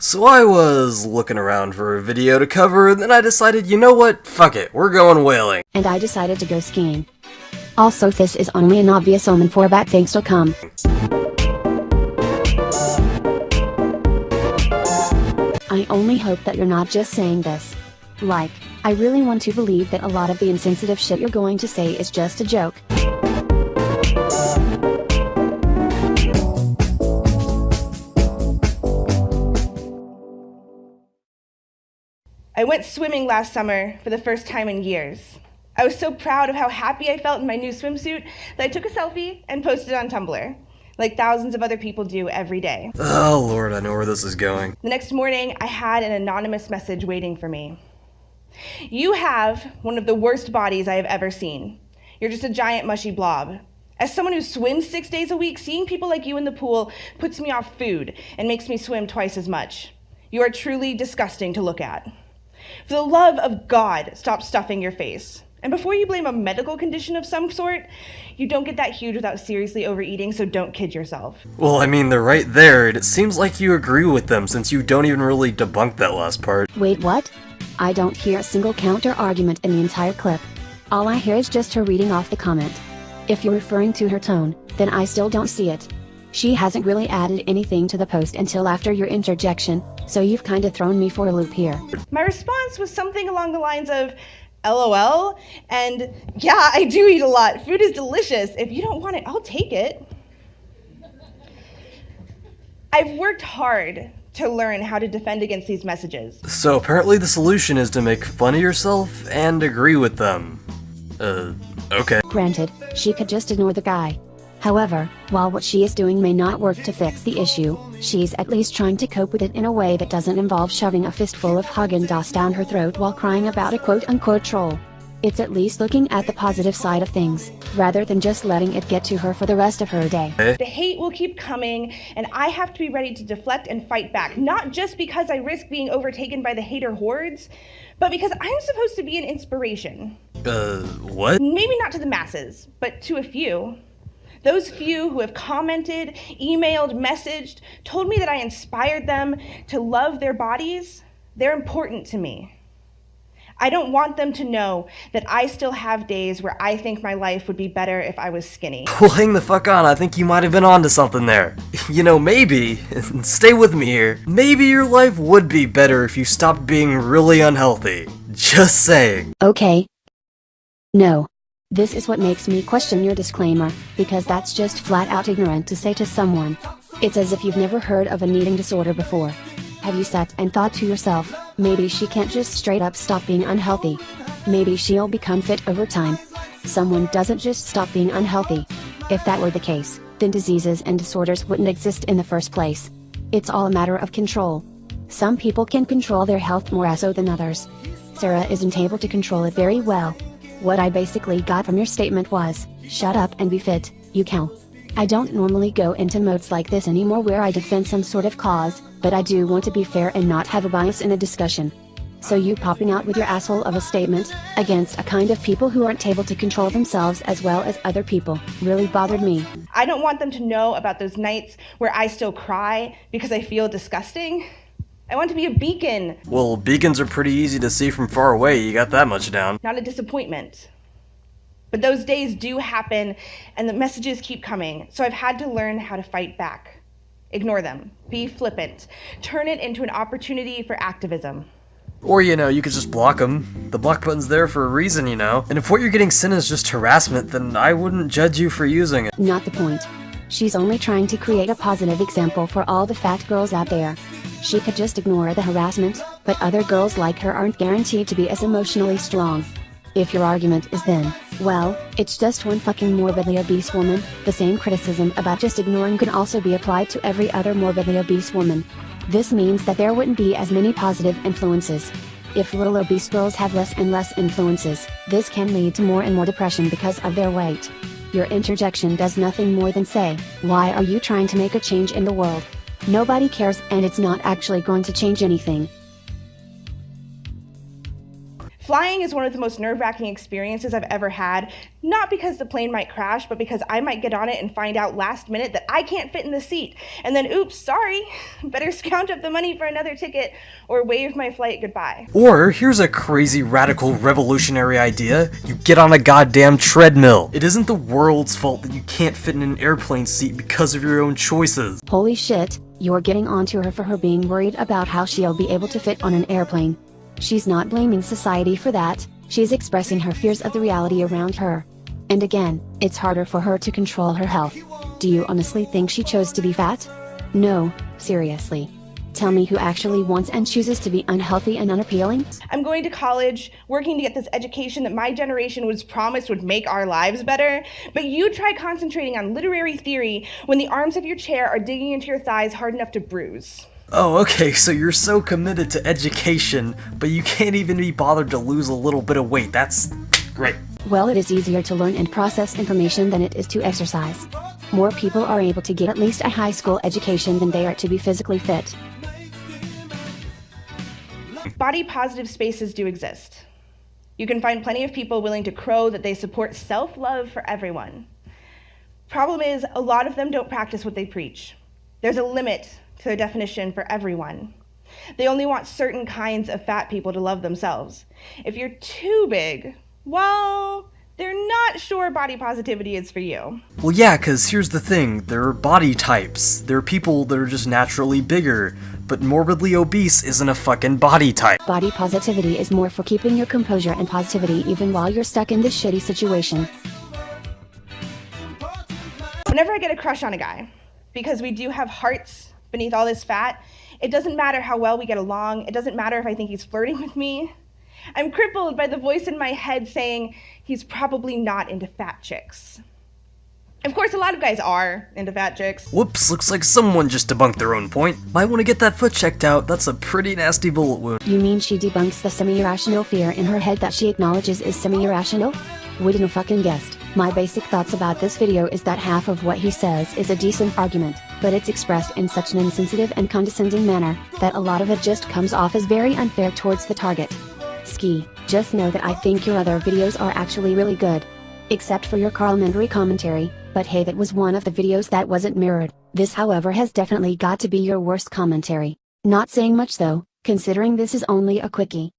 So I was looking around for a video to cover, and then I decided, you know what, fuck it, we're going whaling. And I decided to go skiing. Also, this is only an obvious omen for bad things to come. I only hope that you're not just saying this. Like, I really want to believe that a lot of the insensitive shit you're going to say is just a joke. I went swimming last summer for the first time in years. I was so proud of how happy I felt in my new swimsuit that I took a selfie and posted it on Tumblr, like thousands of other people do every day. Oh lord, I know where this is going. The next morning, I had an anonymous message waiting for me. You have one of the worst bodies I have ever seen. You're just a giant mushy blob. As someone who swims 6 days a week, seeing people like you in the pool puts me off food and makes me swim twice as much. You are truly disgusting to look at. For the love of God, stop stuffing your face. And before you blame a medical condition of some sort, you don't get that huge without seriously overeating, so don't kid yourself. Well, I mean, they're right there, and it seems like you agree with them since you don't even really debunk that last part. Wait, what? I don't hear a single counter-argument in the entire clip. All I hear is just her reading off the comment. If you're referring to her tone, then I still don't see it. She hasn't really added anything to the post until after your interjection, so you've kinda thrown me for a loop here. My response was something along the lines of, LOL, and yeah, I do eat a lot. Food is delicious. If you don't want it, I'll take it. I've worked hard to learn how to defend against these messages. So apparently the solution is to make fun of yourself and agree with them. Okay. Granted, she could just ignore the guy. However, while what she is doing may not work to fix the issue, she's at least trying to cope with it in a way that doesn't involve shoving a fistful of Haagen-Dazs down her throat while crying about a quote-unquote troll. It's at least looking at the positive side of things, rather than just letting it get to her for the rest of her day. The hate will keep coming, and I have to be ready to deflect and fight back, not just because I risk being overtaken by the hater hordes, but because I'm supposed to be an inspiration. What? Maybe not to the masses, but to a few. Those few who have commented, emailed, messaged, told me that I inspired them to love their bodies, they're important to me. I don't want them to know that I still have days where I think my life would be better if I was skinny. Well, hang the fuck on, I think you might have been onto something there. You know, maybe, stay with me here, maybe your life would be better if you stopped being really unhealthy. Just saying. Okay. No. This is what makes me question your disclaimer, because that's just flat out ignorant to say to someone. It's as if you've never heard of an eating disorder before. Have you sat and thought to yourself, maybe she can't just straight up stop being unhealthy? Maybe she'll become fit over time. Someone doesn't just stop being unhealthy. If that were the case, then diseases and disorders wouldn't exist in the first place. It's all a matter of control. Some people can control their health more so than others. Sarah isn't able to control it very well. What I basically got from your statement was, shut up and be fit, you cow. I don't normally go into modes like this anymore where I defend some sort of cause, but I do want to be fair and not have a bias in a discussion. So you popping out with your asshole of a statement, against a kind of people who aren't able to control themselves as well as other people, really bothered me. I don't want them to know about those nights where I still cry because I feel disgusting. I want to be a beacon. Well, beacons are pretty easy to see from far away, you got that much down. Not a disappointment. But those days do happen, and the messages keep coming, so I've had to learn how to fight back. Ignore them. Be flippant. Turn it into an opportunity for activism. Or, you know, you could just block them. The block button's there for a reason, you know. And if what you're getting sent is just harassment, then I wouldn't judge you for using it. Not the point. She's only trying to create a positive example for all the fat girls out there. She could just ignore the harassment, but other girls like her aren't guaranteed to be as emotionally strong. If your argument is then, well, it's just one fucking morbidly obese woman, the same criticism about just ignoring could also be applied to every other morbidly obese woman. This means that there wouldn't be as many positive influences. If little obese girls have less and less influences, this can lead to more and more depression because of their weight. Your interjection does nothing more than say, why are you trying to make a change in the world? Nobody cares and it's not actually going to change anything. Flying is one of the most nerve-wracking experiences I've ever had, not because the plane might crash, but because I might get on it and find out last minute that I can't fit in the seat. And then, oops, sorry, better count up the money for another ticket or wave my flight goodbye. Or, here's a crazy, radical, revolutionary idea. You get on a goddamn treadmill. It isn't the world's fault that you can't fit in an airplane seat because of your own choices. Holy shit, you're getting onto her for her being worried about how she'll be able to fit on an airplane. She's not blaming society for that, she's expressing her fears of the reality around her. And again, it's harder for her to control her health. Do you honestly think she chose to be fat? No, seriously. Tell me who actually wants and chooses to be unhealthy and unappealing? I'm going to college, working to get this education that my generation was promised would make our lives better, but you try concentrating on literary theory when the arms of your chair are digging into your thighs hard enough to bruise. Oh, okay, so you're so committed to education, but you can't even be bothered to lose a little bit of weight. That's great. Well, it is easier to learn and process information than it is to exercise. More people are able to get at least a high school education than they are to be physically fit. Body positive spaces do exist. You can find plenty of people willing to crow that they support self-love for everyone. Problem is, a lot of them don't practice what they preach. There's a limit to their definition for everyone. They only want certain kinds of fat people to love themselves. If you're too big, well, they're not sure body positivity is for you. Well, yeah, because here's the thing. There are body types. There are people that are just naturally bigger, but morbidly obese isn't a fucking body type. Body positivity is more for keeping your composure and positivity even while you're stuck in this shitty situation. Whenever I get a crush on a guy, because we do have hearts beneath all this fat, it doesn't matter how well we get along, it doesn't matter if I think he's flirting with me. I'm crippled by the voice in my head saying he's probably not into fat chicks. Of course, a lot of guys are into fat chicks. Whoops, looks like someone just debunked their own point. Might want to get that foot checked out, that's a pretty nasty bullet wound. You mean she debunks the semi-irrational fear in her head that she acknowledges is semi-irrational? Wouldn't have fucking guessed. My basic thoughts about this video is that half of what he says is a decent argument, but it's expressed in such an insensitive and condescending manner, that a lot of it just comes off as very unfair towards the target. Ski, just know that I think your other videos are actually really good. Except for your commentary commentary, but hey, that was one of the videos that wasn't mirrored. This however has definitely got to be your worst commentary. Not saying much though, considering this is only a quickie.